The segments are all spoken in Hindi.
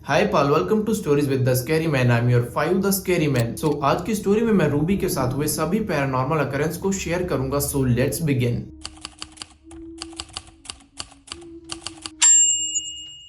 Hi pal, welcome to stories with the scary man. I am your 5 the scary man. So आज की स्टोरी में मैं रूबी के साथ हुए सभी पैरानॉर्मल अकरेंस को शेयर करूंगा। So let's begin.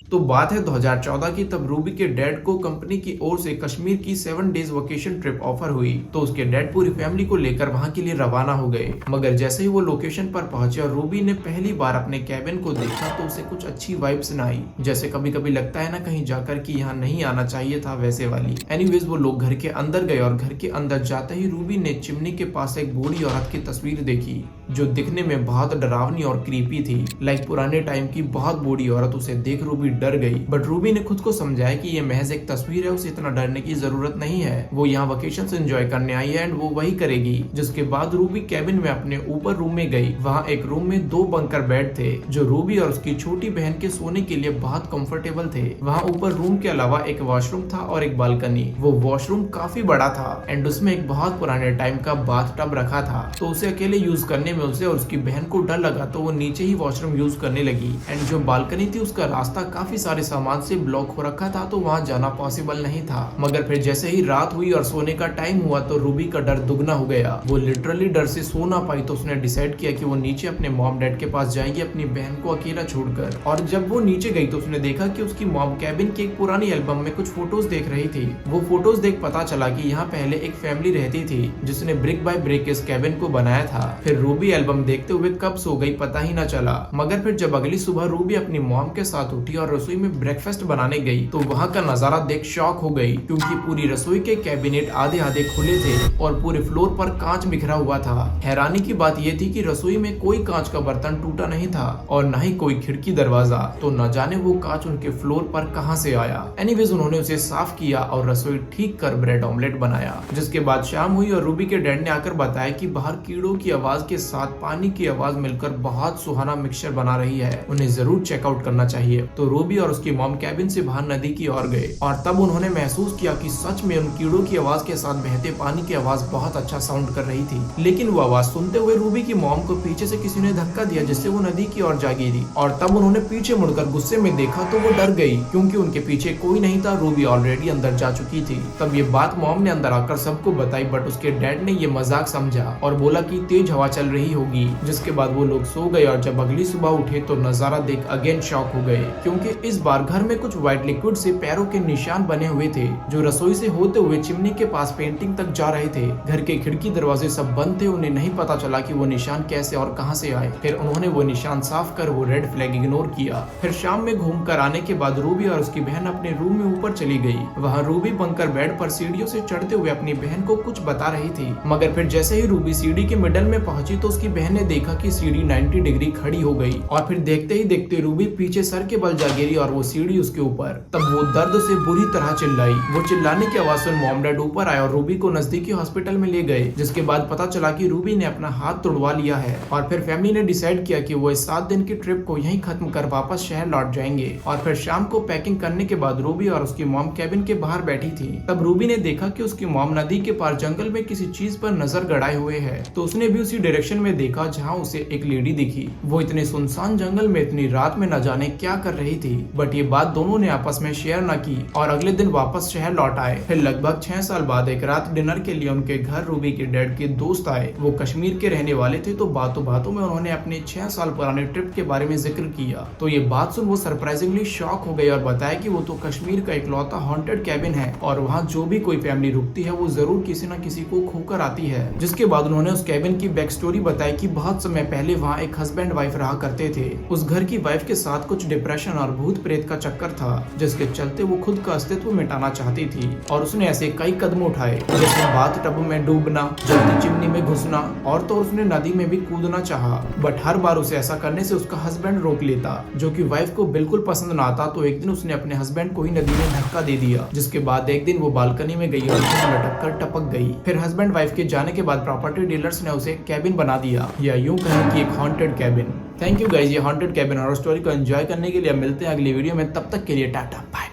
तो बात है 2014 की। तब रूबी के डैड को कंपनी की ओर से कश्मीर की 7 डेज वेकेशन ट्रिप ऑफर हुई, तो उसके डैड पूरी फैमिली को लेकर वहां के लिए रवाना हो गए। मगर जैसे ही वो लोकेशन पर पहुंचे और रूबी ने पहली बार अपने कैबिन को देखा तो उसे कुछ अच्छी वाइब्स न आई। जैसे कभी कभी लगता है ना कहीं जाकर कि यहाँ नहीं आना चाहिए था, वैसे वाली। एनीवेज वो लोग घर के अंदर गए और घर के अंदर जाते ही रूबी ने चिमनी के पास एक बूढ़ी औरत की तस्वीर देखी जो दिखने में बहुत डरावनी और क्रीपी थी। लाइक पुराने टाइम की बहुत बूढ़ी औरत। उसे देख रूबी डर गई, बट रूबी ने खुद को समझाया कि ये महज एक तस्वीर है, उसे इतना डरने की जरूरत नहीं है। वो यहाँ वेकेशन एंजॉय करने आई है एंड वो वही करेगी। जिसके बाद रूबी कैबिन में अपने ऊपर रूम में गई। वहाँ एक रूम में 2 बंकर बेड थे जो रूबी और उसकी छोटी बहन के सोने के लिए बहुत कंफर्टेबल थे। वहाँ ऊपर रूम के अलावा एक वॉशरूम था और एक बालकनी। वो वॉशरूम काफी बड़ा था एंड उसमें एक बहुत पुराने टाइम का बाथ टब रखा था, तो उसे अकेले यूज करने में उसे और उसकी बहन को डर लगा, तो वो नीचे ही वॉशरूम यूज करने लगी। एंड जो बालकनी थी उसका रास्ता काफी सारे सामान से ब्लॉक हो रखा था, तो वहाँ जाना पॉसिबल नहीं था। मगर फिर जैसे ही रात हुई और सोने का टाइम हुआ तो रूबी का डर दुगना हो गया। वो लिटरली डर से सो ना पाई, तो उसने डिसाइड किया कि वो नीचे अपने मॉम डैड के पास जाएगी अपनी बहन को अकेला छोड़कर। और जब वो नीचे गई तो उसने देखा कि उसकी मॉम कैबिन की एक पुरानी एल्बम में कुछ फोटोज देख रही थी। वो फोटोज देख पता चला कि यहाँ पहले एक फैमिली रहती थी जिसने ब्रिक बाय ब्रिक इस कैबिन को बनाया था। फिर रूबी एल्बम देखते हुए कब सो गई पता ही ना चला। मगर फिर जब अगली सुबह रूबी अपनी मॉम के साथ उठी और रसोई में ब्रेकफास्ट बनाने गई तो वहाँ का नजारा देख शॉक हो गई, क्योंकि पूरी रसोई के कैबिनेट आधे आधे खुले थे और पूरे फ्लोर पर कांच बिखरा हुआ था। हैरानी की बात यह थी कि रसोई में कोई कांच का बर्तन टूटा नहीं था और न ही कोई खिड़की दरवाजा, तो न जाने वो कांच उनके फ्लोर पर कहां से आया। एनीवेज उन्होंने उसे साफ किया और रसोई ठीक कर ब्रेड ऑमलेट बनाया। जिसके बाद शाम हुई और रूबी के डैड ने आकर बताया कि बाहर कीड़ों की आवाज के साथ पानी की आवाज मिलकर बहुत सुहाना मिक्सचर बना रही है, उन्हें जरूर चेकआउट करना चाहिए। तो रूबी और उसकी मॉम कैबिन से बाहर नदी की ओर गए और तब उन्होंने महसूस किया कि सच में उन कीड़ों की आवाज के साथ बहते पानी की आवाज बहुत अच्छा साउंड कर रही थी। लेकिन वो आवाज सुनते हुए रूबी की मॉम को पीछे से किसी ने धक्का दिया, जिससे वो नदी की ओर जा गिरी। और तब उन्होंने पीछे मुड़कर गुस्से में देखा तो वो डर गई, क्योंकि उनके पीछे कोई नहीं था। रूबी ऑलरेडी अंदर जा चुकी थी। तब ये बात मॉम ने अंदर आकर सबको बताई, बट उसके डैड ने ये मजाक समझा और बोला कि तेज हवा चल रही होगी। जिसके बाद वो लोग सो गए और जब अगली सुबह उठे तो नजारा देख अगेन शॉक हो गए, क्योंकि इस बार घर में कुछ व्हाइट लिक्विड से पैरों के निशान बने हुए थे जो रसोई से होते हुए चिमनी के पास पेंटिंग तक जा रहे थे। घर के खिड़की दरवाजे सब बंद थे, उन्हें नहीं पता चला कि वो निशान कैसे और कहां से आए। फिर उन्होंने वो निशान साफ कर वो रेड फ्लैग इग्नोर किया। फिर शाम में घूम कर आने के बाद रूबी और उसकी बहन अपने रूम में ऊपर चली गई। वहाँ रूबी बंकर बेड पर सीढ़ियों से चढ़ते हुए अपनी बहन को कुछ बता रही थी। मगर फिर जैसे ही रूबी सीढ़ी के मिडल में पहुंची तो उसकी बहन ने देखा कि सीढ़ी 90 डिग्री खड़ी हो गई और फिर देखते ही देखते रूबी पीछे सर के बल जा गिरी और वो सीढ़ी उसके ऊपर। तब वो दर्द से बुरी तरह चिल्लाई। वो चिल्लाने की आवाज सुन मॉम डैड ऊपर आए और रूबी को नजदीकी हॉस्पिटल में ले गए। जिसके बाद पता चला कि रूबी ने अपना हाथ तोड़वा लिया है और फिर फैमिली ने डिसाइड किया कि वो इस 7 दिन की ट्रिप को यहीं खत्म कर वापस शहर लौट जाएंगे। और फिर शाम को पैकिंग करने के बाद रूबी और उसकी मॉम कैबिन के बाहर बैठी थी। तब रूबी ने देखा कि उसकी मॉम नदी के पार जंगल में किसी चीज पर नजर गड़ाए हुए है, तो उसने भी उसी डायरेक्शन में देखा जहाँ उसे एक लेडी दिखी। वो इतने सुनसान जंगल में इतनी रात में न जाने क्या कर रही थी, बट ये बात दोनों ने आपस में शेयर न की और अगले दिन वापस शहर लौट आए। फिर लगभग 6 साल बाद एक रात डिनर के लिए उनके घर रूबी के डैड के दोस्त आए। वो कश्मीर के रहने वाले थे, तो बातों बातों में उन्होंने अपने 6 साल पुराने ट्रिप के बारे में जिक्र किया। तो ये बात सुन वो सरप्राइजिंगली शॉक हो गए और बताया कि वो तो कश्मीर का इकलौता हॉन्टेड कैबिन है और वहाँ जो भी कोई फैमिली रुकती है वो जरूर किसी न किसी को खोकर आती है। जिसके बाद उन्होंने उस कैबिन की बैक स्टोरी बताई कि बहुत समय पहले वहाँ एक हस्बैंड वाइफ रहा करते थे। उस घर की वाइफ के साथ कुछ डिप्रेशन और भूत प्रेत का चक्कर था, जिसके चलते वो खुद का अस्तित्व मिटाना चाहती थी और उसने ऐसे कई कदम उठाए, जैसे बाथ टब में डूबना, जल्दी चिमनी में घुसना और तो उसने नदी में भी कूदना चाहा। बट हर बार उसे ऐसा करने से उसका हस्बैंड रोक लेता, जो कि वाइफ को बिल्कुल पसंद ना आता। तो एक दिन उसने अपने हस्बैंड को ही नदी में धक्का दे दिया, जिसके बाद एक दिन वो बालकनी में गई और लटक कर टपक गई। फिर हस्बैंड वाइफ के जाने के बाद प्रॉपर्टी डीलर्स ने उसे कैबिन बना दिया, या यूं कहें कि एक haunted cabin. Thank you guys, ये हॉन्टेड कैबिन हॉरर स्टोरी को एंजॉय करने के लिए। मिलते हैं अगली वीडियो में, तब तक के लिए टाटा बाय।